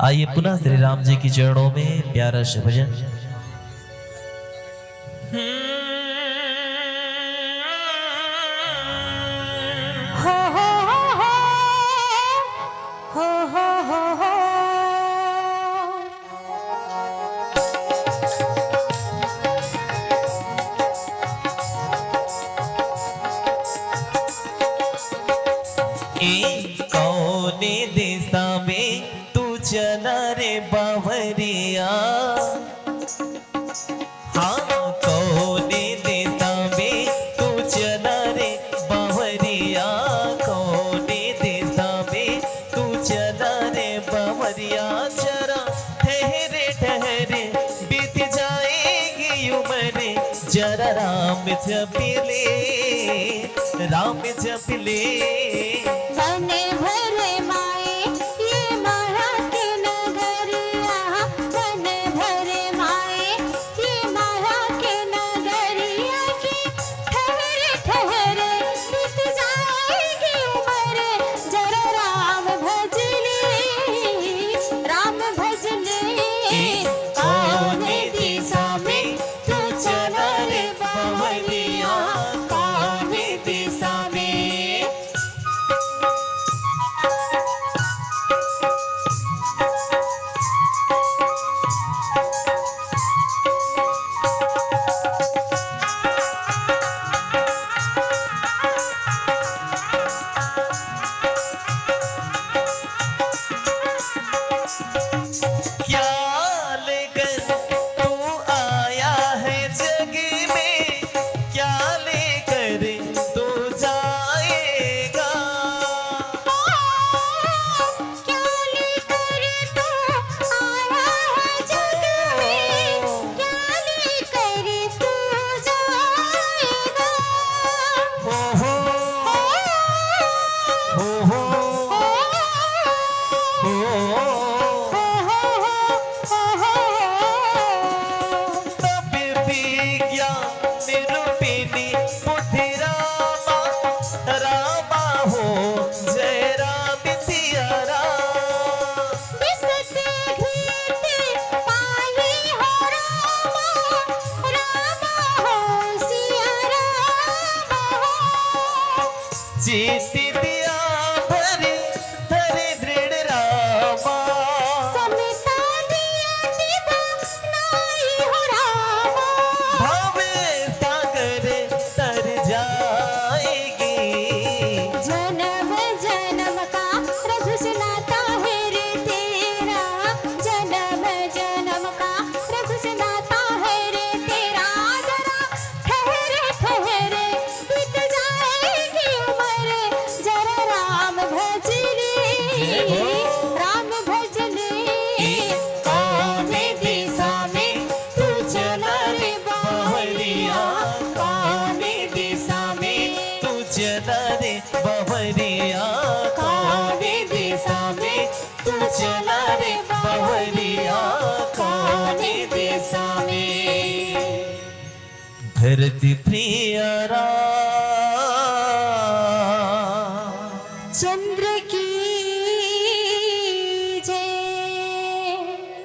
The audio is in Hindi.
आइए पुनः श्री राम जी की चरणों में प्यारा सा भजन। हो हो हो हो हो हो हो कौने दिशा में तू चला रे बावरिया। हाँ कौने दिशा में तू चला रे बावरिया। कौने दिशा में तू चला रे बावरिया। जरा ठहरे ठहरे बीत जाएगी उम्र। जरा राम जप ले, राम जप ले। बने भरे माए ये माया के नगरिया। बने भरे माए ये माया के नगरिया की ठहरे ठहरे बीत जाएगी उम्र। जरा राम भज ले, राम भज ले। कौने दिशा में तू चला रे बावरिया। कौने दिशा में क्या लेकर तू आया है जग में। क्या लेकर तू जाएगा। क्या लेकर तू आया है जग में। क्या लेकर तू जाएगा। हो हो हो हो तब विज्ञान निरूपिणी बुद्धि रामा। रामा हो जय राम सिया राम। बिसते घीते पाई हो रामा। रामा हो सिया रामा हो। जीत दिया भरे धरे दृढ़ रामा। समिता दिया निभा नाई हो रामा। भवे सागर तर जाएगी। जन्म जन्म का रघु से नाता है रे तेरा। जन्म जन्म का रघु से नाता है रे तेरा। जरा ठहरे ठहरे बीत जाएगी उम्र। जरा राम भज ले, राम भज ले। कौने दिशा में तू चला रे बावरिया। कौने दिशा में तू चला रे बावरिया। कौने दिशा में तू चला रे बावरिया। कौने दिशा में। धरती प्रिय राम।